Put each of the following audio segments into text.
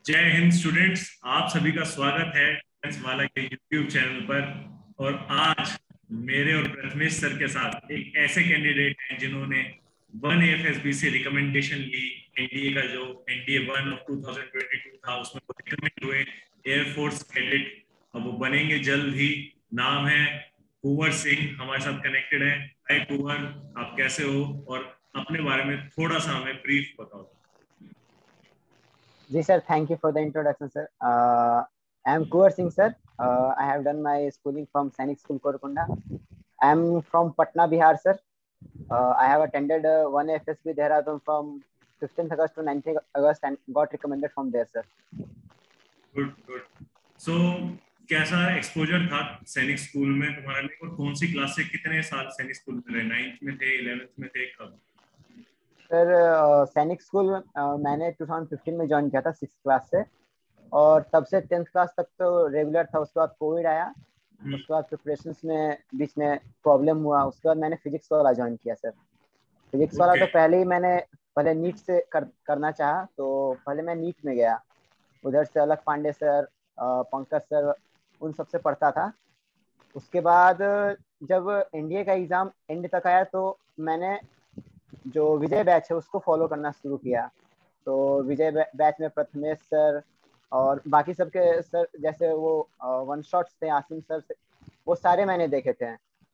जय हिंद स्टूडेंट्स। आप सभी का स्वागत है टेंस वाला के यूट्यूब चैनल पर। और आज मेरे और प्रथमेश सर के साथ एक ऐसे कैंडिडेट हैं जिन्होंने वन एएफएसबी से रिकमेंडेशन ली। एनडीए का जो एनडीए 1 ऑफ 2022 था उसमें वो रिकमेंड हुए एयरफोर्स कैडेट। अब वो बनेंगे जल्द ही। नाम है कुंवर सिंह, हमारे साथ कनेक्टेड है। हाय कुंवर, आप कैसे हो और अपने बारे में थोड़ा सा हमें ब्रीफ बताओ। Ji sir, thank you for the introduction, sir. I am Kuwar Singh, sir. I have done my schooling from Sainik School, Korakunda. I am from Patna, Bihar, sir. I have attended one FSB Dehradun from 15th August to 19th August and got recommended from there, sir. Good good. So कैसा exposure था सैनिक school में तुम्हारा लिए, और कौन सी class से कितने साल सैनिक स्कूल में रहे? 9th में थे, 11th में थे, कब? सर सैनिक स्कूल मैंने 2015 में ज्वाइन किया था 6th क्लास से, और तब से 10th क्लास तक तो रेगुलर था। उसके बाद कोविड आया, उसके बाद प्रिपरेशंस में बीच में प्रॉब्लम हुआ। उसके बाद मैंने फिजिक्स वाला ज्वाइन किया सर। फिजिक्स वाला तो पहले ही मैंने नीट से करना चाहा, तो पहले मैं नीट में गया। उधर से अलग पांडे सर, पंकज सर, उन सबसे पढ़ता था। उसके बाद जब एनडीए का एग्जाम एंड तक आया तो मैंने जो विजय बैच है उसको फॉलो करना शुरू किया। तो विजय बैच में प्रथमेश सर और बाकी सबके सर, जैसे वो वन शॉट्स थे आसिम सर से, वो सारे मैंने देखे थे।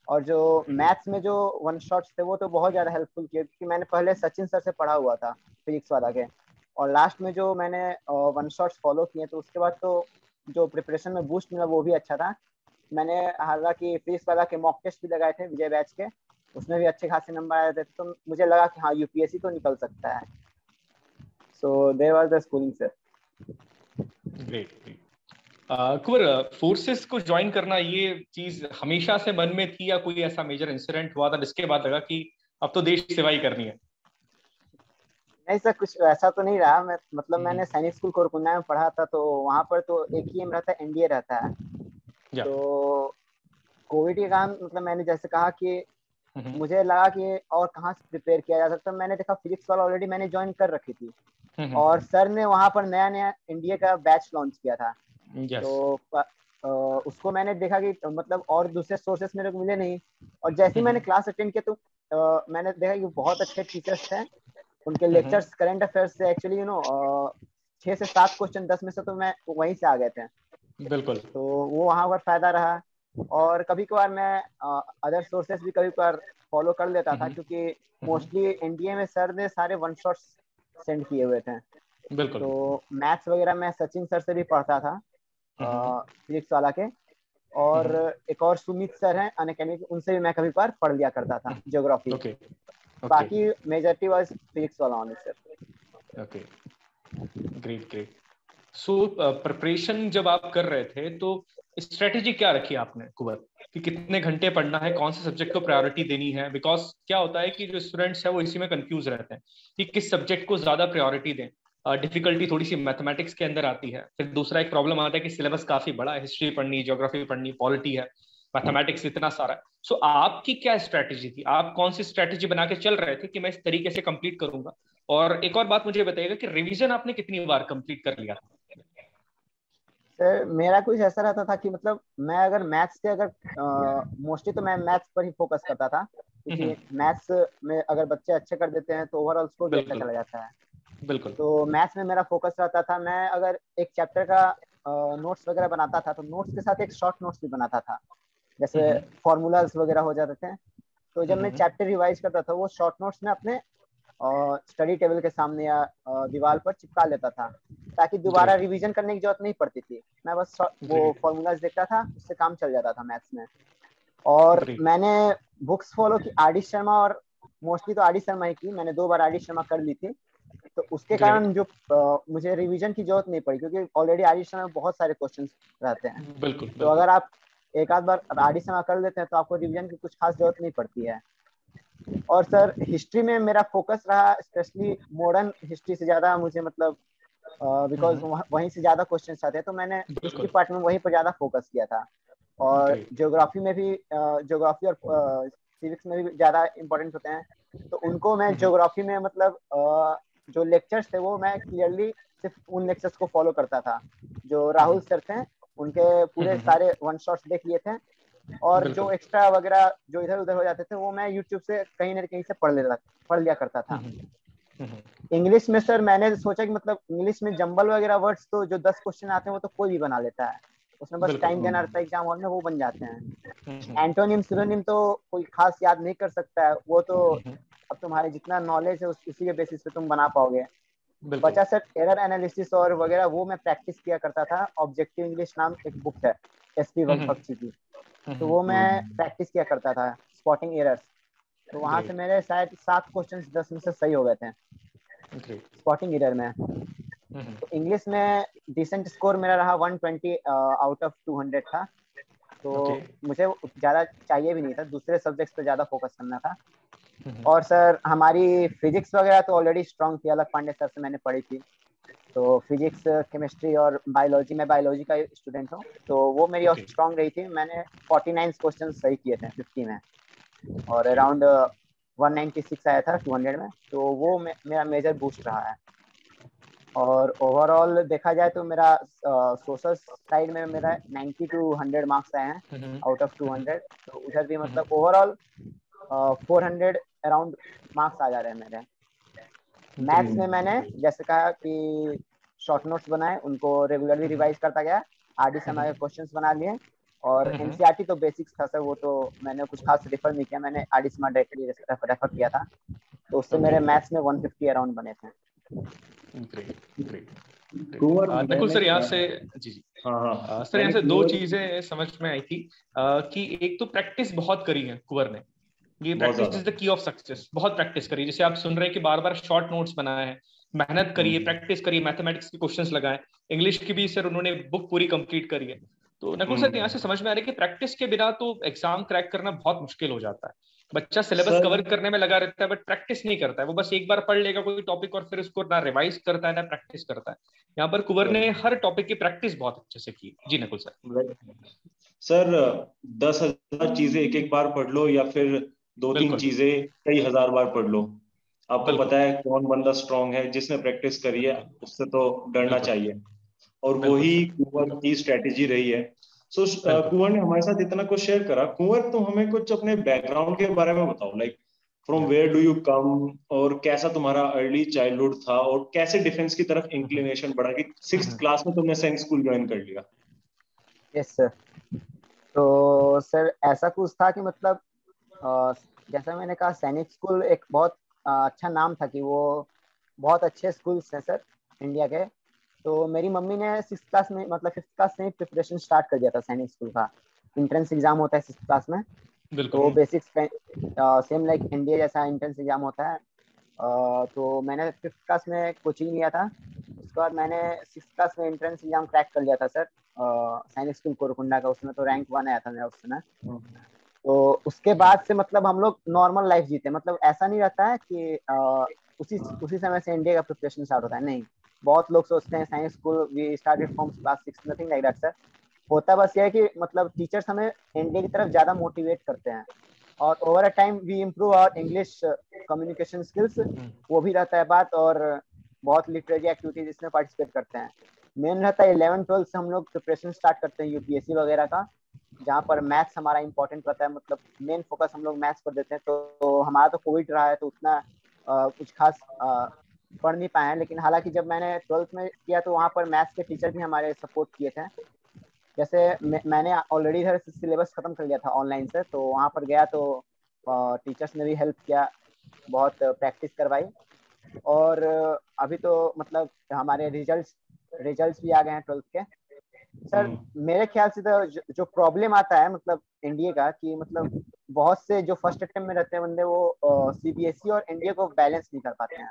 और जो मैथ्स में जो वन शॉट्स थे वो तो बहुत ज़्यादा हेल्पफुल किए, क्योंकि मैंने पहले सचिन सर से पढ़ा हुआ था फिजिक्स वाला के। और लास्ट में जो मैंने वन शॉट्स फॉलो किए तो उसके बाद तो जो प्रिपरेशन में बूस्ट मिला वो भी अच्छा था। मैंने हालांकि फिजिक्स वाला के मॉक टेस्ट भी लगाए थे विजय बैच के, उसमें भी अच्छे खासे नंबर आए थे, तो मुझे लगा कि हाँ यूपीएससी तो निकल सकता है। So there was the schooling sir. Great great. Kuwar, forces को ज्वाइन करना ये चीज हमेशा से मन में थी, या कोई ऐसा मेजर इंसिडेंट हुआ था जिसके बाद लगा कि अब तो देश सेवा ही करनी है? नहीं सर, कुछ ऐसा तो नहीं रहा। मतलब मैंने सैनिक स्कूल कोरकुंडा में पढ़ा था, तो वहाँ पर तो एक ही एम रहता है, एनडीए रहता है। तो कोविड के कारण मतलब मैंने जैसे कहा कि मुझे लगा कि और कहाँ से प्रिपेयर किया जा सकता है। मैंने देखा फिजिक्स वाला ऑलरेडी मैंने ज्वाइन कर रखी थी, और सर ने वहाँ पर नया नया एनडीए का बैच लॉन्च किया था। तो उसको मैंने देखा कि मतलब और दूसरे सोर्सेस मेरे को मिले नहीं। और जैसे ही मैंने क्लास अटेंड किया तो मैंने देखा कि बहुत अच्छे टीचर्स थे। उनके लेक्चर्स करंट अफेयर्स से एक्चुअली 6 से 7 क्वेश्चन 10 में से तो मैं वहीं से आ गए थे। बिल्कुल। तो वो वहाँ पर फायदा रहा। और कभी कभार मैं अदर सोर्सेस भी कभी कभार फॉलो कर लेता था, क्योंकि मोस्टली एनडीए में सर ने सारे वन शॉट्स सेंड किए हुए थे। बिल्कुल। तो मैथ्स वगैरह मैं सचिन सर से भी पढ़ता था फिजिक्स वाला के। और एक और सुमित सर हैं अनअकैडमी, उनसे भी मैं कभी कभार पढ़ लिया करता था ज्योग्राफी। बाकी मेजॉरिटी वाज फिजिक्स वाला only sir. Okay, great great. So preparation जब आप कर रहे थे तो स्ट्रेटेजी क्या रखी आपने कुबर, कि कितने घंटे पढ़ना है, कौन से सब्जेक्ट को प्रायोरिटी देनी है? बिकॉज क्या होता है कि जो स्टूडेंट्स हैं वो इसी में कंफ्यूज रहते हैं कि किस सब्जेक्ट को ज्यादा प्रायोरिटी दें। डिफिकल्टी थोड़ी सी मैथमेटिक्स के अंदर आती है। फिर दूसरा एक प्रॉब्लम आता है कि सिलेबस काफी बड़ा है, हिस्ट्री पढ़नी, ज्योग्राफी पढ़नी, पॉलिटी है, मैथमेटिक्स इतना सारा है। सो आपकी क्या स्ट्रेटेजी थी? आप कौन सी स्ट्रेटेजी बना के चल रहे थे कि मैं इस तरीके से कंप्लीट करूंगा? और एक और बात मुझे बताइएगा कि रिवीजन आपने कितनी बार कंप्लीट कर लिया? सर मेरा कुछ ऐसा रहता था कि मतलब मैं अगर मैथ्स से अगर मोस्टली तो मैं मैथ्स पर ही फोकस करता था, क्योंकि मैथ्स में अगर बच्चे अच्छे कर देते हैं तो ओवरऑल स्कोर भी अच्छा चला जाता है। बिल्कुल। तो मैथ्स में मेरा फोकस रहता था। मैं अगर एक चैप्टर का नोट्स वगैरह बनाता था तो नोट्स के साथ एक शॉर्ट नोट्स भी बनाता था, जैसे फॉर्मूलाज वगैरह हो जाते थे। तो जब मैं चैप्टर रिवाइज करता था वो शॉर्ट नोट्स में अपने स्टडी टेबल के सामने या दीवार पर चिपका लेता था, ताकि दोबारा रिवीजन करने की जरूरत नहीं पड़ती थी। मैं बस वो फॉर्मूलाज देखता था, उससे काम चल जाता था मैथ्स में। और मैंने बुक्स फॉलो की आर डी शर्मा, और मोस्टली तो आर डी शर्मा ही की। मैंने 2 बार आर डी शर्मा कर ली थी, तो उसके कारण जो मुझे रिवीजन की जरूरत नहीं पड़ी, क्योंकि ऑलरेडी आर डी शर्मा में बहुत सारे क्वेश्चन रहते हैं। बिल्कुल। तो अगर आप एक आध बार आर डी शर्मा कर लेते हैं तो आपको रिवीजन की कुछ खास जरूरत नहीं पड़ती है। और सर हिस्ट्री में मेरा फोकस रहा, स्पेशली मॉडर्न हिस्ट्री से ज्यादा मुझे, मतलब बिकॉज वहीं से ज्यादा क्वेश्चन आते हैं, तो मैंने हिस्ट्री पार्ट में वहीं पर ज्यादा फोकस किया था। और ज्योग्राफी में भी, ज्योग्राफी और सिविक्स में भी ज्यादा इंपॉर्टेंट होते हैं, तो उनको मैं ज्योग्राफी में मतलब जो लेक्चर्स थे वो मैं क्लियरली सिर्फ उन लेक्चर्स को फॉलो करता था। जो राहुल सर थे उनके पूरे सारे वन शॉट्स देख लिए थे, और जो एक्स्ट्रा वगैरह जो इधर उधर हो जाते थे वो मैं यूट्यूब से कहीं ना कहीं से पढ़ लिया करता था। इंग्लिश में सर मैंने सोचा कि मतलब इंग्लिश में जंबल वगैरह वर्ड्स तो जो 10 क्वेश्चन आते हैं वो तो कोई भी बना लेता है, उसमें बस टाइम देना रहता है एग्जाम हॉल में, वो बन जाते हैं। एंटोनिम सिनोनिम तो कोई खास याद नहीं कर सकता है, वो तो अब तुम्हारे जितना नॉलेज है उसी के बेसिस पे तुम बना पाओगे। बचा सर एरर एनालिसिस और वगैरह, वो मैं प्रैक्टिस किया करता था। ऑब्जेक्टिव इंग्लिश नाम एक बुक है एसपी बख्शी की, तो वो मैं प्रैक्टिस किया करता था स्पॉटिंग एरर्स। तो वहां से मेरे शायद 7 क्वेश्चन 10 में से सही हो गए थे स्पॉटिंग एरर में। तो इंग्लिश में डिसेंट स्कोर मेरा रहा 120 आउट ऑफ 200 था। तो मुझे ज्यादा चाहिए भी नहीं था, दूसरे सब्जेक्ट्स पे ज्यादा फोकस करना था। और सर हमारी फिजिक्स वगैरह तो ऑलरेडी स्ट्रांग थी, अलग पांडे सर से मैंने पढ़ी थी। तो फिजिक्स केमिस्ट्री और बायोलॉजी, मैं बायोलॉजी का स्टूडेंट हूँ, तो वो मेरी स्ट्रांग रही थी। मैंने 49 क्वेश्चन सही किए थे 50 में, और अराउंड 196 आया था 200 में, तो वो मेरा मेजर बूस्ट रहा है। और ओवरऑल देखा जाए तो मेरा सोशल साइड में मेरा 90 to 100 मार्क्स आए हैं आउट ऑफ 200। तो उधर भी मतलब ओवरऑल 400 अराउंड मार्क्स आ जा रहे हैं मेरे। मैथ्स में मैंने जैसे कहा कि शॉर्ट नोट्स बनाए, उनको रेगुलरली रिवाइज करता गया, आरडी शर्मा के क्वेश्चंस बना लिए, और एनसीईआरटी तो बेसिक्स था सर, वो तो मैंने कुछ खास रेफर नहीं किया, मैंने आरडी शर्मा डायरेक्टली रेफर किया था। तो उससे मेरे मैथ्स में 150 अराउंड बने थे। नकुल सर, यहाँ से जी जी सर, यहाँ से दो चीजें समझ में आई थी कि एक तो प्रैक्टिस बहुत करी है कुंवर ने, ये practice is the key of success. बहुत प्रैक्टिस करी, जैसे आप सुन रहे हैं कि बार बार शॉर्ट नोट्स बनाए हैं, मेहनत करिए, प्रैक्टिस करिए, मैथमेटिक्स के क्वेश्चंस लगाए, इंग्लिश की भी सर उन्होंने बुक पूरी कंप्लीट करी है। तो नकुल सर, यहाँ से समझ में आ रहा है कि प्रैक्टिस के बिना तो एग्जाम क्रैक करना बहुत मुश्किल हो जाता है। बच्चा सिलेबस कवर करने में लगा रहता है बट प्रैक्टिस नहीं करता है, वो बस एक बार पढ़ लेगा कोई टॉपिक और फिर उसको ना रिवाइज करता है ना प्रैक्टिस करता है। यहाँ पर कुंवर ने हर टॉपिक की प्रैक्टिस बहुत अच्छे से की। जी नकुल सर। सर 10,000 चीजें एक एक बार पढ़ लो या फिर 2-3 चीजें कई हजार बार पढ़ लो, आपको पता है कौन बंदा स्ट्रांग है, जिसने प्रैक्टिस करी है उससे तो डरना चाहिए, और वही कुंवर की स्ट्रेटेजी रही है। सो कुंवर ने हमारे साथ इतना कुछ शेयर करा। कुंवर, तुम हमें कुछ अपने बैकग्राउंड के बारे में बताओ, like from where do you come, और कैसा तुम्हारा अर्ली चाइल्डहुड था, और कैसे डिफेंस की तरफ इंक्लिनेशन बढ़ा कि 6th क्लास में तुमने सैनिक स्कूल ज्वाइन कर लिया। Yes sir. तो सर ऐसा कुछ था कि मतलब जैसा मैंने कहा, सैनिक स्कूल एक बहुत अच्छा नाम था कि वो बहुत अच्छे स्कूल्स हैं सर इंडिया के। तो मेरी मम्मी ने 6th क्लास में मतलब 5th क्लास से प्रिपरेशन स्टार्ट कर दिया था सैनिक स्कूल का। एंट्रेंस एग्जाम होता है 6th क्लास में, तो बेसिक्स सेम लाइक एनडीए जैसा एंट्रेंस एग्जाम होता है। तो मैंने 5th क्लास में कोचिंग लिया था, उसके बाद मैंने 6th क्लास में एंट्रेंस एग्जाम क्रैक कर लिया था सर सैनिक स्कूल कोरकुंडा का। उसमें तो रैंक 1 आया था मेरा उस समय। तो उसके बाद से मतलब हम लोग नॉर्मल लाइफ जीते, मतलब ऐसा नहीं रहता है कि उसी समय से इंडिया का प्रिपरेशन स्टार्ट होता है, नहीं। बहुत लोग सोचते हैं science school we started from class 6, nothing like that sir. होता बस ये है कि मतलब टीचर्स हमें इंडिया की तरफ ज्यादा मोटिवेट करते हैं, और over a time we improve our English communication skills, वो भी रहता है बात। और बहुत लिटरेरी एक्टिविटीज इसमें पार्टिसिपेट करते हैं। मेन रहता है 11th-12th से हम लोग प्रिपरेशन स्टार्ट करते हैं यूपीएससी वगैरह का, जहाँ पर मैथ्स हमारा इंपॉर्टेंट रहता है, मतलब मेन फोकस हम लोग मैथ्स पर देते हैं। तो हमारा तो कोविड रहा है तो उतना कुछ खास पढ़ नहीं पाए हैं, लेकिन हालांकि जब मैंने 12th में किया तो वहाँ पर मैथ्स के टीचर भी हमारे सपोर्ट किए थे। जैसे मैंने ऑलरेडी इधर सिलेबस खत्म कर लिया था ऑनलाइन से, तो वहाँ पर गया तो टीचर्स ने भी हेल्प किया, बहुत प्रैक्टिस करवाई। और अभी तो मतलब हमारे रिजल्ट्स भी आ गए हैं 12th के सर। मेरे ख्याल से तो जो प्रॉब्लम आता है मतलब एनडीए का, कि मतलब बहुत से जो फर्स्ट अटेम्प्ट में रहते हैं बंदे, वो सीबीएसई और एनडीए को बैलेंस नहीं कर पाते हैं,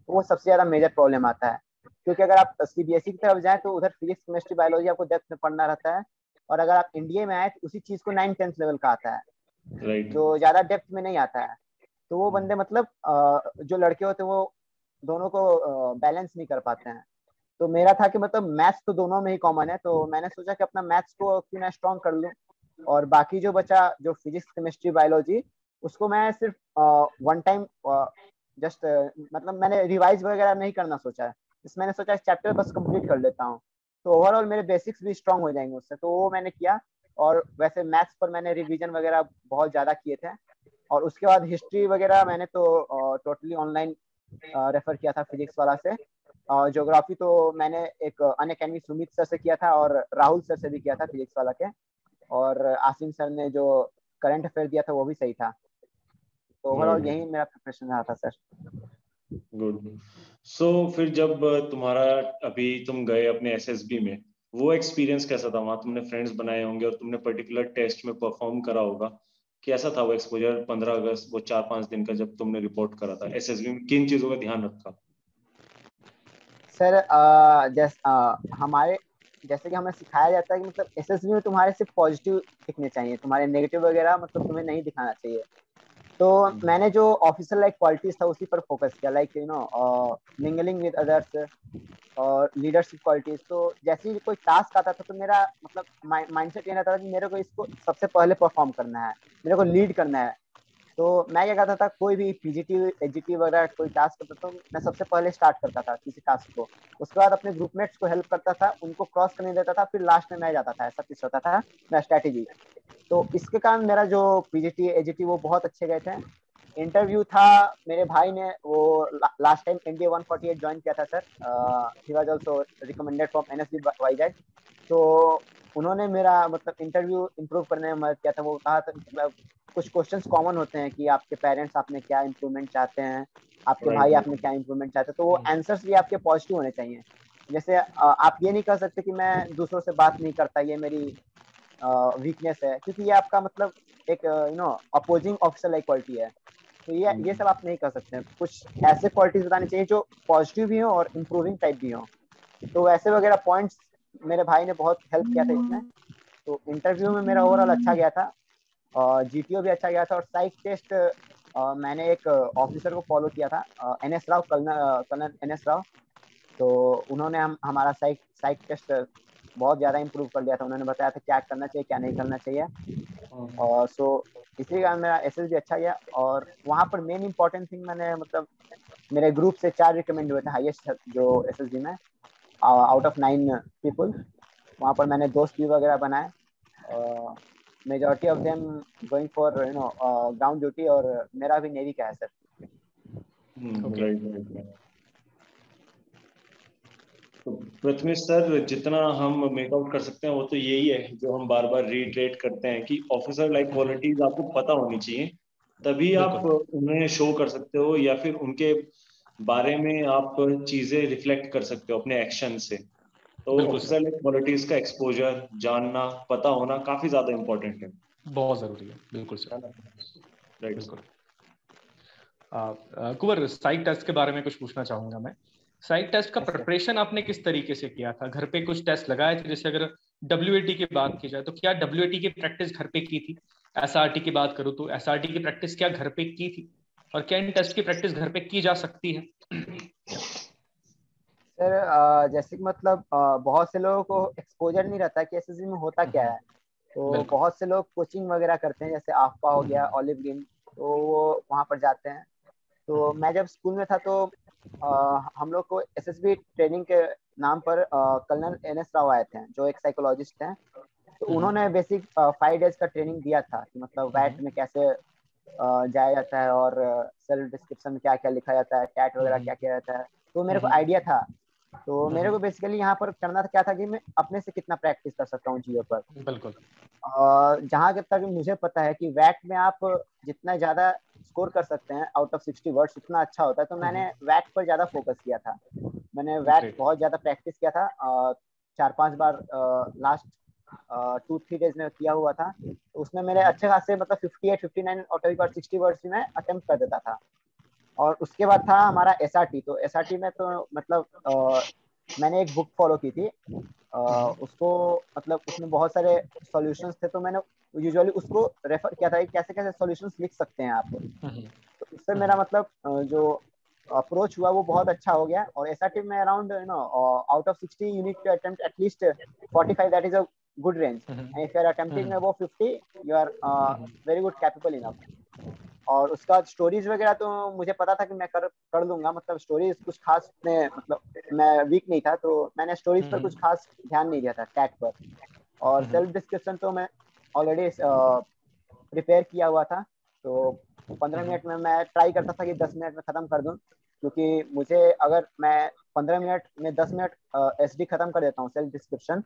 वो सबसे ज्यादा मेजर प्रॉब्लम आता है। क्योंकि अगर आप सीबीएसई की तरफ जाएं तो उधर फिजिक्स केमिस्ट्री बायोलॉजी आपको डेप्थ में पढ़ना रहता है, और अगर आप एनडीए में आए तो उसी चीज को 9th-10th लेवल का आता है, जो ज्यादा डेप्थ में नहीं आता है। तो वो बंदे मतलब जो लड़के होते हैं वो दोनों को बैलेंस नहीं कर पाते हैं। तो मेरा था कि मतलब मैथ्स तो दोनों में ही कॉमन है, तो मैंने सोचा कि अपना मैथ्स को क्यों ना स्ट्रॉन्ग कर लूं, और बाकी जो बचा जो फिजिक्स केमिस्ट्री बायोलॉजी, उसको मैं सिर्फ वन टाइम जस्ट मतलब मैंने रिवाइज वगैरह नहीं करना सोचा है, इस मैंने सोचा इस चैप्टर बस कंप्लीट कर लेता हूँ, तो ओवरऑल मेरे बेसिक्स भी स्ट्रांग हो जाएंगे उससे, तो वो मैंने किया। और वैसे मैथ्स पर मैंने रिवीजन वगैरह बहुत ज़्यादा किए थे, और उसके बाद हिस्ट्री वगैरह मैंने तो टोटली ऑनलाइन रेफर किया था फिजिक्स वाला से। ज्योग्राफी तो मैंने एक अनअकैडमी सुमित सर से किया था और राहुल सर से भी किया था फिजिक्स वाला के, और आसिम सर ने जो करंट अफेयर दिया था वो भी सही था। तो ओवरऑल यही मेरा प्रिपरेशन रहा था सर। गुड। सो फिर जब तुम्हारा अभी तुम गए अपने एसएसबी में, वो एक्सपीरियंस कैसा था? वहां तुमने फ्रेंड्स बनाए होंगे और तुमने पर्टिकुलर टेस्ट में परफॉर्म करा होगा, कैसा था वो एक्सपोजर 15 अगस्त, वो 4-5 दिन का जब तुमने रिपोर्ट करा था एसएसबी में, किन चीजों का ध्यान रखा? सर हमारे जैसे कि हमें सिखाया जाता है कि मतलब एसएसबी में तुम्हारे सिर्फ पॉजिटिव दिखने चाहिए, तुम्हारे नेगेटिव वगैरह मतलब तुम्हें नहीं दिखाना चाहिए। तो मैंने जो ऑफिसर लाइक क्वालिटीज था उसी पर फोकस किया, लाइक मिंगलिंग विद अदर्स और लीडरशिप क्वालिटीज। तो जैसे ही कोई टास्क आता था तो मेरा मतलब माइंडसेट ये रहता था कि मेरे को इसको सबसे पहले परफॉर्म करना है, मेरे को लीड करना है। तो मैं क्या करता था, कोई भी पीजीटी एजीटी वगैरह कोई टास्क करता तो मैं सबसे पहले स्टार्ट करता था किसी टास्क को, उसके बाद अपने ग्रुपमेट्स को हेल्प करता था, उनको क्रॉस करने देता था, फिर लास्ट में मैं जाता था। ऐसा कुछ होता था मेरा स्ट्रैटेजी। तो इसके कारण मेरा जो पीजीटी एजीटी वो बहुत अच्छे गए थे। इंटरव्यू था, मेरे भाई ने वो लास्ट टाइम एनडीए 148 ज्वाइन किया था sir, he was also recommended from NSD Vizag. तो उन्होंने मेरा मतलब इंटरव्यू इम्प्रूव करने में मदद किया था। वो कहा था मतलब कुछ क्वेश्चंस कॉमन होते हैं कि आपके पेरेंट्स आप में क्या इम्प्रूवमेंट चाहते हैं, आपके भाई आप में क्या इम्प्रूवमेंट चाहते हैं, तो वो आंसर्स भी आपके पॉजिटिव होने चाहिए। जैसे आप ये नहीं कह सकते कि मैं दूसरों से बात नहीं करता, ये मेरी वीकनेस है, क्योंकि ये आपका मतलब एक अपोजिंग ऑफिसर लाइक क्वालिटी है। तो ये सब आप नहीं कर सकते हैं। कुछ ऐसे क्वालिटीज बतानी चाहिए जो पॉजिटिव भी हो और इम्प्रूविंग टाइप भी हो। तो वैसे वगैरह पॉइंट्स मेरे भाई ने बहुत हेल्प किया था इसमें। तो इंटरव्यू में मेरा ओवरऑल अच्छा गया था, और जीटीओ भी अच्छा गया था। और साइक टेस्ट मैंने एक ऑफिसर को फॉलो किया था, NS Rao, colonel NS Rao. तो उन्होंने हमारा साइक साइक टेस्ट बहुत ज़्यादा इम्प्रूव कर दिया था। उन्होंने बताया था क्या करना चाहिए क्या नहीं करना चाहिए। और सो इसी कारण मेरा एसएस भी अच्छा गया। और वहाँ पर मेन इंपॉर्टेंट थिंग, मैंने मतलब मेरे ग्रुप से 4 रिकमेंड हुए थे हाईएस्ट जो एसएसबी में, आउट ऑफ 9 पीपल। वहाँ पर मैंने दोस्त भी वगैरह बनाए, majority of them going for ground duty, और मेरा भी नेवी का है सर। तो प्रथमेश सर, जितना हम मेकआउट कर सकते हैं वो तो यही है जो हम बार बार रीट्रेट करते हैं कि ऑफिसर लाइक क्वालिटीज आपको पता होनी चाहिए, तभी आप उन्हें शो कर सकते हो या फिर उनके बारे में आप चीजें रिफ्लेक्ट कर सकते हो अपने एक्शन से। तो ऑफिसर लाइक क्वालिटीज का एक्सपोजर, जानना, पता होना काफी ज्यादा इंपॉर्टेंट है, बहुत जरूरी है। बिल्कुल सर, राइट। कुंवर, साइक टेस्ट के बारे में कुछ पूछना चाहूंगा मैं। साइक टेस्ट का प्रिपरेशन आपने किस तरीके से किया था? घर पे कुछ टेस्ट लगाए थे? जैसे अगर डब्ल्यूएटी की बात की जाए तो क्या डब्ल्यूएटी की प्रैक्टिस घर पे की थी? एसआरटी की बात करूँ तो एसआरटी की प्रैक्टिस क्या घर पे की थी? और क्या इन टेस्ट की प्रैक्टिस घर पे की जा सकती है? सर जैसे कि मतलब बहुत से लोगों को एक्सपोजर नहीं रहता कि एसएसबी में होता क्या है। तो बहुत से लोग कोचिंग वगैरह करते हैं, जैसे आफ्पा हो गया, ऑलिव ग्रीन, तो वो वहाँ पर जाते हैं। तो मैं जब स्कूल में था तो हम लोग को एसएसबी ट्रेनिंग के नाम पर कर्नल एनएस राव आए थे, जो एक साइकोलॉजिस्ट हैं। तो उन्होंने बेसिक 5 डेज का ट्रेनिंग दिया था कि मतलब वैट में कैसे जाया जाता है, और सेल्फ डिस्क्रिप्शन में क्या क्या लिखा जाता है, टैट वगैरह क्या क्या रहता है। तो मेरे को आइडिया था। तो मेरे को बेसिकली यहाँ पर करना था क्या था कि मैं अपने से कितना प्रैक्टिस कर सकता हूँ चीज़ों पर। बिल्कुल। जहाँ तक मुझे पता है कि वैट में आप जितना ज़्यादा स्कोर कर सकते हैं आउट ऑफ 60 वर्ड्स उतना अच्छा होता है। तो मैंने वैट पर ज़्यादा फोकस किया था। मैंने वैट बहुत ज़्यादा प्रैक्टिस किया था, 4-5 बार लास्ट 2-3 डेज में किया हुआ था। तो उसमें मेरे अच्छे खासे मतलब 58-59 और कभी बार 60 वर्ड्स भी मैं अटेम्प्ट कर देता था। और उसके बाद था हमारा एसआरटी। तो एसआरटी में तो मतलब मैंने एक बुक फॉलो की थी, उसको मतलब उसमें बहुत सारे सॉल्यूशंस थे, तो मैंने यूजुअली उसको रेफर किया था कि कैसे कैसे सॉल्यूशंस लिख सकते हैं आप। तो उससे मेरा मतलब जो अप्रोच हुआ वो बहुत अच्छा हो गया। और एसआरटी में around out of 60 you need to attempt at least 45, that is a good range. And if you are attempting above 50 you are very good capable enough. और उसका बाद स्टोरीज वगैरह तो मुझे पता था कि मैं कर लूंगा, मतलब स्टोरीज कुछ खास में, मतलब मैं वीक नहीं था तो मैंने स्टोरीज पर कुछ खास ध्यान नहीं दिया था, टैग पर। और सेल्फ डिस्क्रिप्शन तो मैं ऑलरेडी प्रिपेयर किया हुआ था, तो 15 मिनट में मैं ट्राई करता था कि 10 मिनट में ख़त्म कर दूं, क्योंकि मुझे अगर मैं 15 मिनट में 10 मिनट एसडी खत्म कर देता हूँ सेल्फ डिस्क्रिप्शन,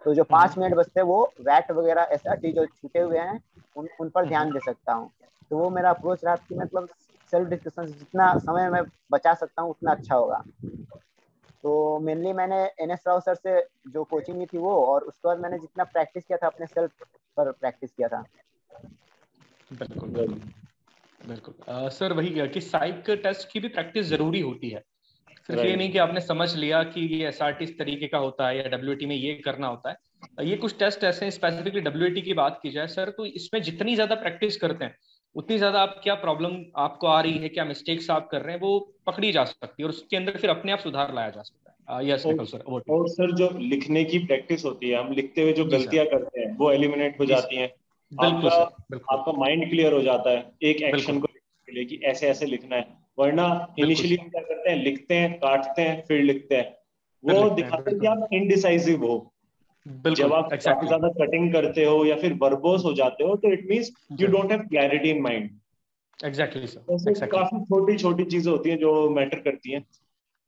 तो जो 5 मिनट बचते हैं वो वैट वगैरह एसआरटी जो छूटे हुए हैं उन पर ध्यान दे सकता हूँ। तो वो मेरा अप्रोच रहा कि मतलब सेल्फ डिस्क्रिप्शन जितना समय मैं बचा सकता हूँ उतना अच्छा होगा। तो मेनली मैंने NS राव सर से जो कोचिंग ली थी वो, और उसके बाद मैंने जितना प्रैक्टिस किया था अपने सेल्फ पर प्रैक्टिस किया था। बिल्कुल बिल्कुल सर वही कि साइक टेस्ट की भी प्रैक्टिस जरूरी होती है, सिर्फ ये नहीं कि आपने समझ लिया कि ये एसआरटी इस तरीके का होता है या डब्ल्यूटी में ये करना होता है। ये कुछ टेस्ट ऐसे हैं, स्पेसिफिकली डब्ल्यूटी की बात की जाए सर, तो इसमें जितनी ज्यादा प्रैक्टिस करते हैं उतनी ज्यादा आप क्या प्रॉब्लम आपको आ रही है, क्या मिस्टेक्स आप कर रहे हैं, वो पकड़ी जा सकती है और उसके अंदर फिर अपने आप सुधार लाया जा सकता है। Yes Nikhil sir. और सर जो लिखने की प्रैक्टिस होती है, हम लिखते हुए जो गलतियां करते हैं वो एलिमिनेट हो जाती हैं। बिल्कुल आपका सर, बिल्कुल आपका माइंड क्लियर हो जाता है एक एक्शन को लिखने के लिए कि ऐसे ऐसे लिखना है। वरना इनिशियली हम क्या करते हैं, लिखते हैं, काटते हैं, फिर लिखते हैं, वो दिखाते हैं कि आप इनडिसाइसिव हो। जब आप काफी ज्यादा कटिंग करते हो या फिर वर्बोस हो जाते हो तो it means you don't have clarity in mind. Exactly sir, काफी छोटी छोटी चीजें होती हैं जो मैटर करती हैं।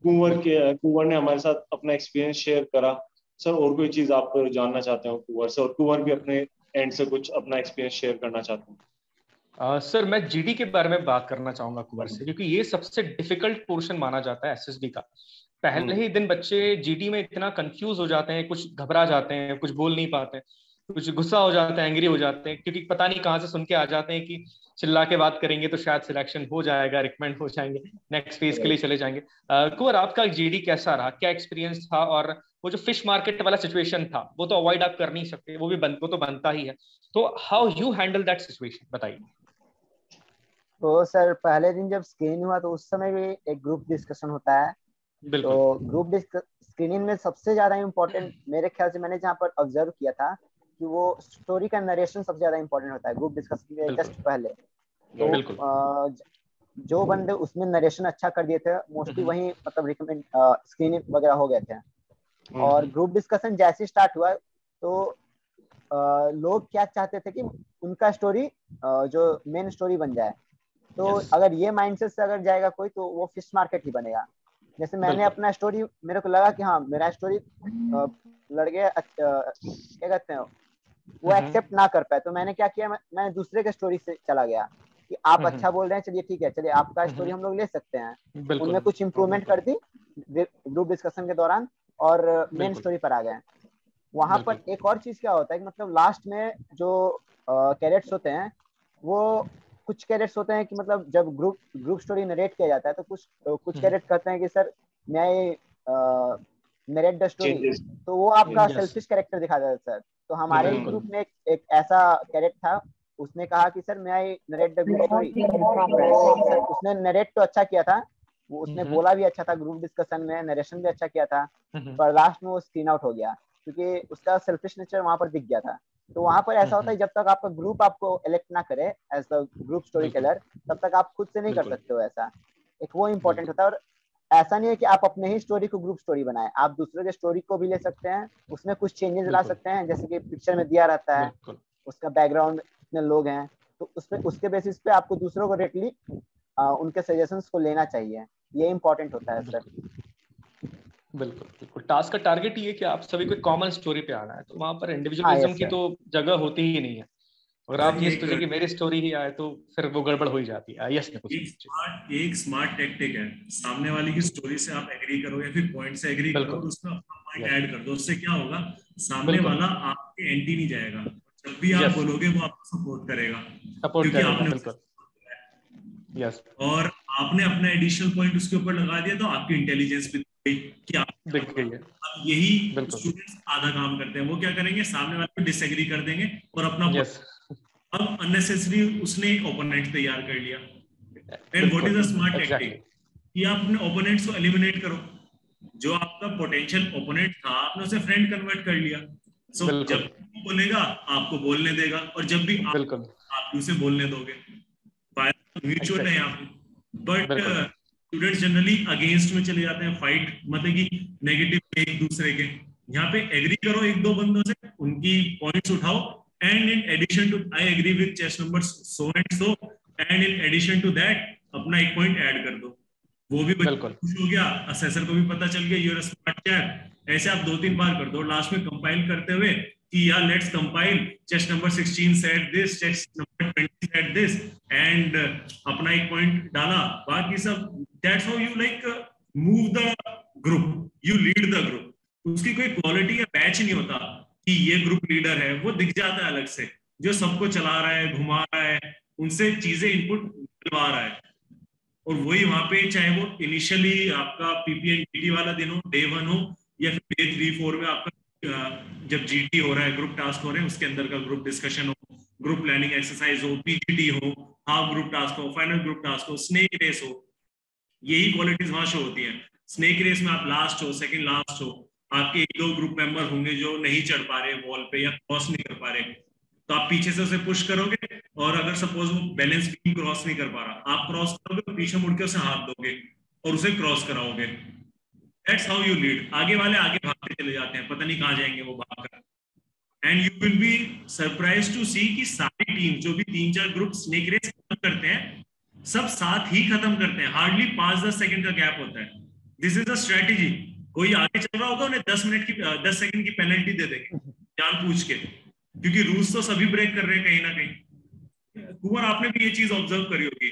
कुंवर ने हमारे साथ अपना एक्सपीरियंस शेयर करा। सर और कोई चीज आप जानना चाहते हो कुंवर से, और कुंवर भी अपने एंड से कुछ अपना एक्सपीरियंस शेयर करना चाहते हैं? सर मैं जीडी के बारे में बात करना चाहूंगा कुंवर से, क्योंकि ये सबसे डिफिकल्ट पोर्शन माना जाता है एसएसडी का। पहले ही दिन बच्चे जीडी में इतना कंफ्यूज हो जाते हैं, कुछ घबरा जाते हैं, कुछ बोल नहीं पाते, कुछ गुस्सा हो जाते हैं, एंग्री हो जाते हैं, क्योंकि पता नहीं कहाँ से सुन के आ जाते हैं कि चिल्ला के बात करेंगे तो शायद सिलेक्शन हो जाएगा, रिकमेंड हो जाएंगे, नेक्स्ट फेज के लिए चले जाएंगे। कुंवर आपका जीडी कैसा रहा, क्या एक्सपीरियंस था? और वो जो फिश मार्केट वाला सिचुएशन था वो तो अवॉइड आप कर नहीं सकते, वो तो बनता ही है, तो how you handle that situation बताइए। तो सर पहले दिन जब स्क्रीनिंग हुआ तो उस समय भी एक ग्रुप डिस्कशन होता है। तो ग्रुप स्क्रीनिंग में सबसे ज्यादा इम्पोर्टेंट मेरे ख्याल से मैंने जहाँ पर ऑब्जर्व किया था कि वो स्टोरी का नरेशन सबसे ज्यादा इम्पोर्टेंट होता है ग्रुप डिस्कशन के जस्ट पहले। तो जो बंदे उसमें नरेशन अच्छा कर दिए थे मोस्टली वही मतलब रिकमेंड स्क्रीनिंग वगैरह हो गए थे। और ग्रुप डिस्कशन जैसे स्टार्ट हुआ तो लोग क्या चाहते थे कि उनका स्टोरी जो मेन स्टोरी बन जाए। तो अगर ये माइंडसेट से अगर जाएगा कोई तो वो फिश मार्केट ही बनेगा। जैसे मैंने अपना स्टोरी, मेरे को लगा कि हाँ मेरा स्टोरी लड़के क्या कहते हैं वो एक्सेप्ट ना कर पाए, तो मैंने क्या किया, मैं दूसरे के स्टोरी से चला गया कि आप अच्छा बोल रहे हैं, चलिए ठीक है, चलिए आपका स्टोरी हम लोग ले सकते हैं। उनमें कुछ इम्प्रूवमेंट कर दी ग्रुप डिस्कशन के दौरान और मेन स्टोरी पर आ गए। वहां पर एक और चीज क्या होता है कि मतलब लास्ट में जो कैरेक्टर्स होते हैं वो कुछ कैरेक्टर्स होते हैं कि मतलब जब ग्रुप स्टोरी नरेट किया जाता है तो कुछ कैरेक्टर कहते हैं कि सर मैं नरेट द स्टोरी, तो वो आपका सेल्फिश कैरेक्टर दिखा जाता है सर। तो हमारे ही ग्रुप में एक ऐसा कैरेक्टर था, उसने कहा कि सर मैं नरेट द ग्रुप स्टोरी। तो सर उसने नरेट तो अच्छा किया था, वो उसने बोला भी अच्छा था, ग्रुप डिस्कशन में नरेशन भी अच्छा किया था, पर लास्ट में वो स्क्रीन आउट हो गया क्योंकि उसका सेल्फिश नेचर वहां पर दिख गया था। तो वहां पर ऐसा होता है जब तक आपका ग्रुप आपको इलेक्ट ना करे as the group story teller तब तक आप खुद से नहीं कर सकते हो ऐसा। एक वो इम्पोर्टेंट होता है। और ऐसा नहीं है कि आप अपने ही स्टोरी को ग्रुप स्टोरी बनाए, आप दूसरे के स्टोरी को भी ले सकते हैं, उसमें कुछ चेंजेस ला सकते हैं, जैसे कि पिक्चर में दिया रहता है उसका बैकग्राउंड इतने लोग हैं, तो उसमें उसके बेसिस पे आपको दूसरों को डायरेक्टली उनके सजेशंस को लेना चाहिए। ये इम्पोर्टेंट होता है सर। बिल्कुल टास्क का टारगेट ये है कि आप सभी को कॉमन स्टोरी पे आना है, तो वहां पर इंडिविजुअलिज्म की तो जगह होती ही नहीं है। अगर आप ये सोचिए कि मेरी स्टोरी ही आए तो फिर वो गड़बड़ हो ही जाती है। यस में एक स्मार्ट टैक्टिक है, सामने वाले की स्टोरी से आप एग्री करो या फिर पॉइंट से एग्री करो तो उसमें अपना पॉइंट ऐड कर दो। उससे क्या होगा, सामने वाला आपके एंटी नहीं जाएगा, जब भी आप बोलोगे वो आपको सपोर्ट करेगा क्योंकि आपने यस और आपने अपना एडिशनल पॉइंट उसके ऊपर लगा दिया, तो आपकी इंटेलिजेंस भी कि आप दिख गई है। अब यही स्टूडेंट्स आधा काम करते हैं, वो क्या करेंगे, सामने वाले को डिसएग्री कर देंगे और अपना अब अननेसेसरी उसने ओपोनेंट तैयार कर लिया। And what is a smart technique कि आप अपने ओपोनेंट्स को एलिमिनेट करो। जो आपका पोटेंशियल ओपोनेंट था आपने उसे फ्रेंड कन्वर्ट कर लिया। सो जब बोलेगा आपको बोलने देगा और जब भी आप उसे बोलने दोगे। म्यूचुअल है यहाँ पे, बट बिल्कुल। स्टूडेंट्स जनरली अगेंस्ट में चले जाते हैं, फाइट मतलब कि नेगेटिव एक दूसरे के। यहाँ पे एग्री करो एक दो बंदों से, उनकी पॉइंट्स उठाओ, and in addition to I agree with chest number so and so, and in addition to that अपना एक पॉइंट ऐड कर दो। वो भी बच्चा बिल्कुल खुश हो गया, असेसर को भी पता चल गया यूर स्मार्ट चैप। ऐसे आप 2-3 बार कर दो, लास्ट में कंपाइल करते हुए कि यार let's compile, chest number 16 said this, chest number 20 said this, and अपना एक पॉइंट डाला, बाकी सब that's how you like move the group, you lead the group. उसकी कोई क्वालिटी या बैच नहीं होता कि ये ग्रुप लीडर है, वो दिख जाता है अलग से, जो सबको चला रहा है, घुमा रहा है, उनसे चीजें इनपुट दिलवा रहा है। और वही वहां पे, चाहे वो इनिशियली आपका पीपीएनजीटी वाला दिन हो, डे 1 हो, या फिर डे 3-4 में आपका जब जीटी हो रहा है, ग्रुप टास्क हो रहे हैं, उसके अंदर का ग्रुप डिस्कशन हो, ग्रुप प्लानिंग एक्सरसाइज हो, पीजीटी हो, हाफ ग्रुप टास्क हो, फाइनल ग्रुप टास्क हो, स्नेक रेस हो, यही क्वालिटीज वहां शो होती हैं। स्नेक रेस में आप लास्ट हो, सेकंड लास्ट हो, आपके 1-2 ग्रुप मेंबर होंगे जो नहीं चढ़ पा रहे वॉल पे या क्रॉस नहीं कर पा रहे, तो आप पीछे से उसे पुश करोगे, और अगर सपोज वो बैलेंस बीम क्रॉस नहीं कर पा रहा, आप क्रॉस करोगे तो पीछे मुड़ के उसे हाथ दोगे और उसे क्रॉस कराओगे। That's how you lead. आगे वाले आगे भागते चले जाते हैं, पता नहीं कहाँ जाएंगे वो भागकर, and you will be surprise to see कि सारी टीम जो भी 3-4 ग्रुप स्नेक रेस खत्म करते हैं, सब साथ ही खत्म करते हैं, हार्डली 5-10 सेकंड का गैप होता है। This is a strategy. कोई आगे चल रहा होगा, उन्हें 10 सेकंड की पेनल्टी दे देंगे जान पूछ के, क्योंकि रूल्स तो सभी ब्रेक कर रहे हैं कहीं ना कहीं। कुमार, आपने भी ये चीज ऑब्जर्व करी होगी,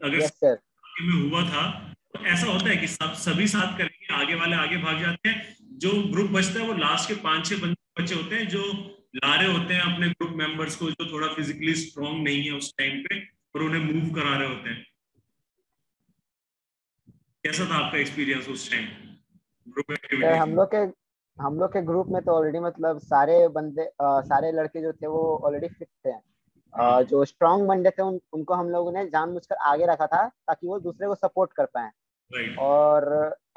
अगर यस सर। में हुआ था तो ऐसा होता है कि सभी साथ करेंगे, आगे वाले आगे भाग जाते हैं, जो ग्रुप बचता है वो लास्ट के 5-6 बच्चे होते हैं जो ला रहे होते हैं अपने ग्रुप मेंबर्स को, जो थोड़ा फिजिकली स्ट्रांग नहीं है उस टाइम पे, और उन्हें मूव करा रहे होते हैं। कैसा था आपका एक्सपीरियंस उस टाइम ग्रुप एक्टिविटी? हम लोग के ग्रुप में तो ऑलरेडी मतलब सारे बंदे सारे लड़के जो थे वो ऑलरेडी फिट थे। जो स्ट्रांग बंदे थे उनको हम लोगों ने जानबूझकर आगे रखा था ताकि वो दूसरे को सपोर्ट कर पाए। राइट। और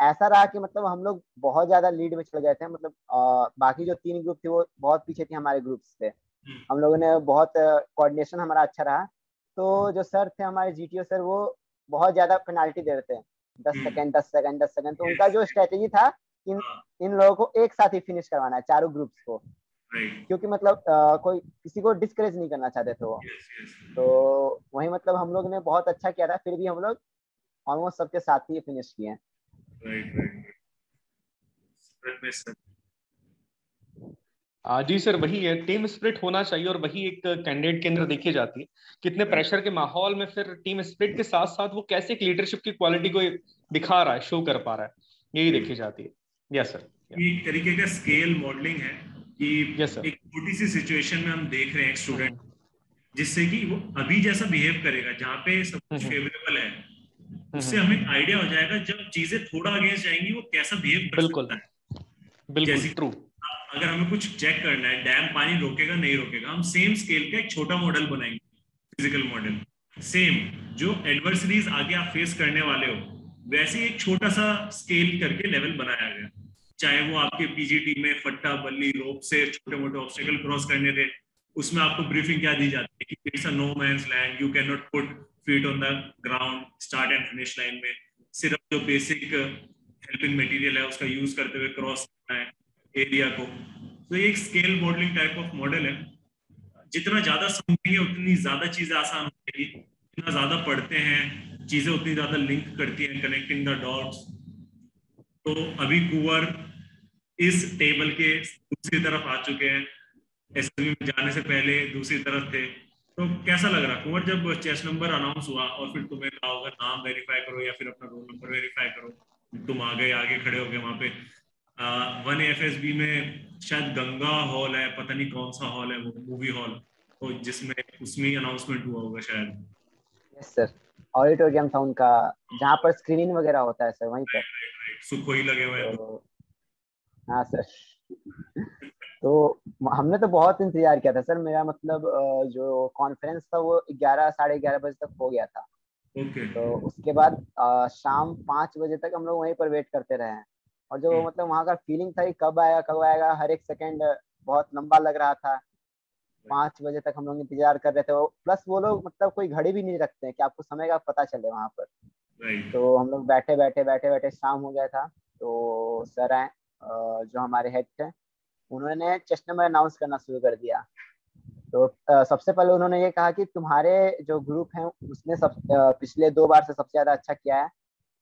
ऐसा रहा कि मतलब हम लोग बहुत ज्यादा लीड में चले गए थे, मतलब बाकी जो 3 ग्रुप थे वो बहुत पीछे थे हमारे ग्रुप से। हम लोगों ने बहुत कोऑर्डिनेशन हमारा अच्छा रहा। तो जो सर थे हमारे जीटीओ सर, वो बहुत ज्यादा पेनाल्टी दे रहे थे, 10 सेकंड 10 सेकंड 10 सेकंड। तो उनका जो स्ट्रेटेजी था, इन लोगों को एक साथ ही फिनिश करवाना है, चारों ग्रुप्स को, क्योंकि मतलब कोई किसी को डिस्करेज नहीं करना चाहते थे वो। तो वही मतलब हम लोग ने बहुत अच्छा किया था, फिर भी हम लोग ऑलमोस्ट सबके साथ ही फिनिश किए। जी सर, वही है, टीम स्पिरिट होना चाहिए, और वही एक कैंडिडेट के अंदर देखी जाती है। कितने प्रेशर के माहौल में फिर टीम स्पिरिट के साथ साथ वो कैसे एक लीडरशिप की क्वालिटी को दिखा रहा है, शो कर पा रहा है, यही देखी जाती है। Yes sir. एक तरीके का स्केल मॉडलिंग है कि यस सर। एक छोटी सी सिचुएशन में हम देख रहे हैं एक स्टूडेंट, जिससे कि वो अभी जैसा बिहेव करेगा जहाँ पे सब कुछ फेवरेबल है, उससे हमें आइडिया हो जाएगा जब चीजें थोड़ा अगेंस्ट जाएंगी वो कैसा बिहेव कर बिल्कुल सकता है। बिल्कुल जैसे ट्रू। अगर हमें कुछ चेक करना है, डैम पानी रोकेगा नहीं रोकेगा, हम सेम स्केल का एक छोटा मॉडल बनाएंगे, फिजिकल मॉडल सेम, जो एडवर्सरीज आगे आप फेस करने वाले हो वैसे एक छोटा सा स्केल करके लेवल बनाया गया। चाहे वो आपके पीजीटी में फट्टा बल्ली रोप से छोटे मोटे ऑब्स्टेकल क्रॉस करने थे, उसमें आपको ब्रीफिंग क्या दी जाती है कि it's a no man's land, you can not put feet on the ground start and finish line में, सिर्फ जो बेसिक हेल्पिंग मटेरियल है उसका यूज करते हुए क्रॉस करना है एरिया को। तो एक scale modelling type of model है। जितना ज्यादा समझेंगे उतनी ज्यादा चीजें आसान हो जाएगी, जितना ज्यादा पढ़ते हैं चीजें उतनी ज्यादा लिंक करती हैं, कनेक्टिंग द डॉट्स। तो अभी कुंवर इस टेबल के दूसरी तरफ आ चुके हैं, एसएसबी में जाने से पहले दूसरी तरफ थे। तो कैसा लग रहा कुंवर जब चेस नंबर अनाउंस हुआ और फिर तुम्हें कहा होगा नाम वेरीफाई करो या फिर अपना रोल नंबर वेरीफाई करो, तुम आ गए, आगे खड़े हो गए वहां पे 1 में शायद गंगा हॉल है, पता नहीं कौन सा हॉल है वो, मूवी हॉल, तो जिसमें उसमें अनाउंसमेंट हुआ होगा शायद। यस सर, ऑडिटोरियम था उनका, जहाँ पर स्क्रीनिंग वगैरह होता है सर, वहीं पर। सुखोई लगे हुए हैं तो हाँ सर। तो हमने तो बहुत इंतजार किया था सर। मेरा मतलब जो कॉन्फ्रेंस था वो 11 साढ़े 11 बजे तक हो गया था। ओके। तो उसके बाद शाम 5 बजे तक हम लोग वहीं पर वेट करते रहे हैं। और जो मतलब वहाँ का फीलिंग था कि कब आएगा कब आएगा, हर एक सेकंड बहुत लंबा लग रहा था। 5 बजे तक हम लोग इंतजार कर रहे थे। प्लस वो लोग मतलब कोई घड़ी भी नहीं रखते हैं कि आपको समय का पता चले वहाँ पर। तो हम लोग बैठे बैठे शाम हो गया था। तो सर आए, जो हमारे हेड थे, उन्होंने चेस्ट नंबर अनाउंस करना शुरू कर दिया। तो सबसे पहले उन्होंने ये कहा कि तुम्हारे जो ग्रुप है उसने पिछले 2 बार से सबसे ज्यादा अच्छा किया है।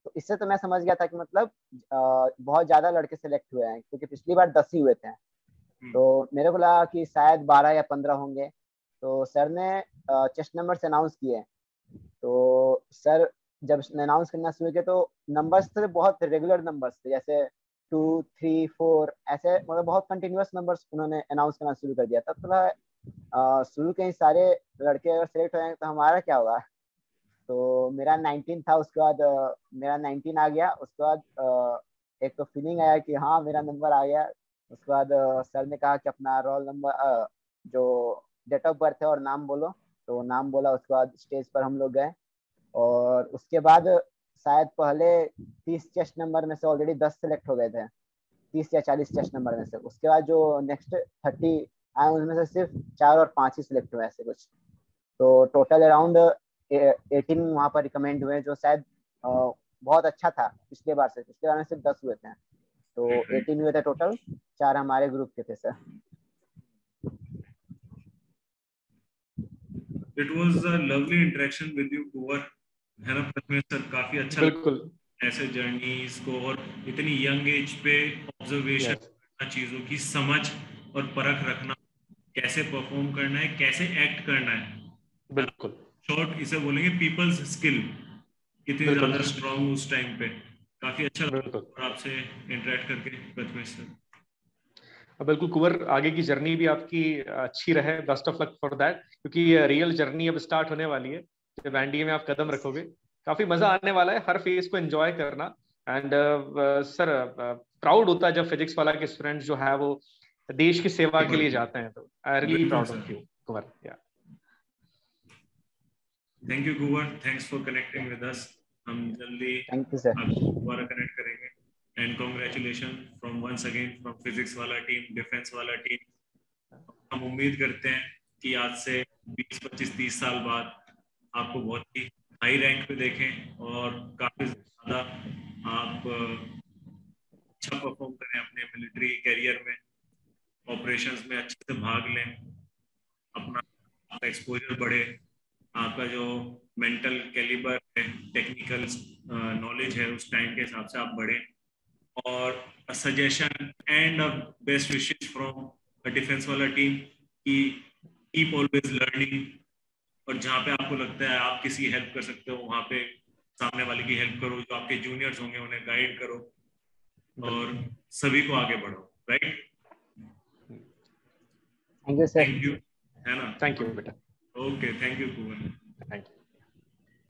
तो इससे तो मैं समझ गया था कि मतलब बहुत ज्यादा लड़के सेलेक्ट हुए हैं, क्योंकि पिछली बार 10 ही हुए थे। तो मेरे को लगा कि शायद 12 या 15 होंगे। तो सर ने चेस्ट नंबर से अनाउंस किए। तो सर जब अनाउंस करना शुरू किया तो नंबर्स थे, बहुत रेगुलर नंबर्स थे, जैसे 2, 3, 4 ऐसे, मतलब बहुत कंटिन्यूअस नंबर्स उन्होंने अनाउंस करना शुरू कर दिया। तब थोड़ा शुरू के ही सारे लड़के अगर सेलेक्ट हो जाएंगे तो हमारा क्या होगा। तो मेरा 19 था, उसके बाद मेरा 19 आ गया। उसके बाद एक तो फीलिंग आया कि हाँ मेरा नंबर आ गया। उसके बाद सर ने कहा कि अपना रोल नंबर, जो डेट ऑफ बर्थ है और नाम बोलो। तो नाम बोला। उसके बाद स्टेज पर हम लोग गए, और उसके बाद शायद पहले 30 चेस्ट नंबर में से ऑलरेडी 10 सेलेक्ट हो गए थे, 30 या 40 चेस्ट नंबर में से। उसके बाद जो नेक्स्ट 30 आए उनमें से सिर्फ 4 और 5 ही सिलेक्ट हुए, ऐसे कुछ। तो टोटल अराउंड 18 वहाँ पर रिकमेंड हुए, जो शायद बहुत अच्छा था पिछले बार से। पिछले बार में सिर्फ 10 हुए थे, तो 18 हुए थे टोटल। 4 हमारे ग्रुप के थे sir. It was a lovely interaction with you, कुंवर, है ना प्रथमेश सर? काफी अच्छा बिल्कुल ऐसे जर्नीज को, और इतनी यंग एज पे ऑब्जर्वेशन करना, चीजों की समझ और परख रखना, कैसे परफॉर्म करना है, कैसे एक्ट करना है। बिल्कुल शॉर्ट इसे बोलेंगे पीपल्स स्किल, कितनी ज्यादा स्ट्रांग उस टाइम पे। काफी अच्छा लगा आपसे इंटरेक्ट करके प्रथमेश सर। बिल्कुल कुंवर, आगे की जर्नी भी आपकी अच्छी रहे, best of luck for that, क्योंकि रियल जर्नी अब स्टार्ट होने वाली है। जब एनडीए में आप कदम रखोगे काफी मजा आने वाला है, हर फेज को एंजॉय करना। एंड सर प्राउड होता है जब फिजिक्स वाला के स्टूडेंट जो है वो देश की सेवा के लिए जाते हैं। तो I really proud of you Kunwar. Thank you Kunwar, thanks for connecting with us. हम जल्दी थैंक यू सर। आपको दोबारा कनेक्ट करेंगे। And congratulation from once again from physics वाला टीम, डिफेंस वाला टीम। हम उम्मीद करते हैं कि आज से 20, 25, 30 साल बाद आपको बहुत ही हाई रैंक पे देखें, और काफी ज्यादा आप अच्छा परफॉर्म करें अपने मिलिट्री करियर में, ऑपरेशंस में अच्छे से भाग लें, अपना आपका एक्सपोजर बढ़े, आपका जो मेंटल कैलिबर है, टेक्निकल नॉलेज है, उस टाइम के हिसाब से आप बढ़े। और suggestion and best wishes from defence वाला टीम की कीप ऑलवेज लर्निंग, और जहाँ पे आपको लगता है आप किसी हेल्प कर सकते हो वहाँ पे सामने वाले की हेल्प करो, जो आपके जूनियर्स होंगे उन्हें गाइड करो, और सभी को आगे बढ़ो। Right? Thank you sir. Thank you, है ना? थैंक यू बेटा। Okay, thank you Kunwar. Thank you.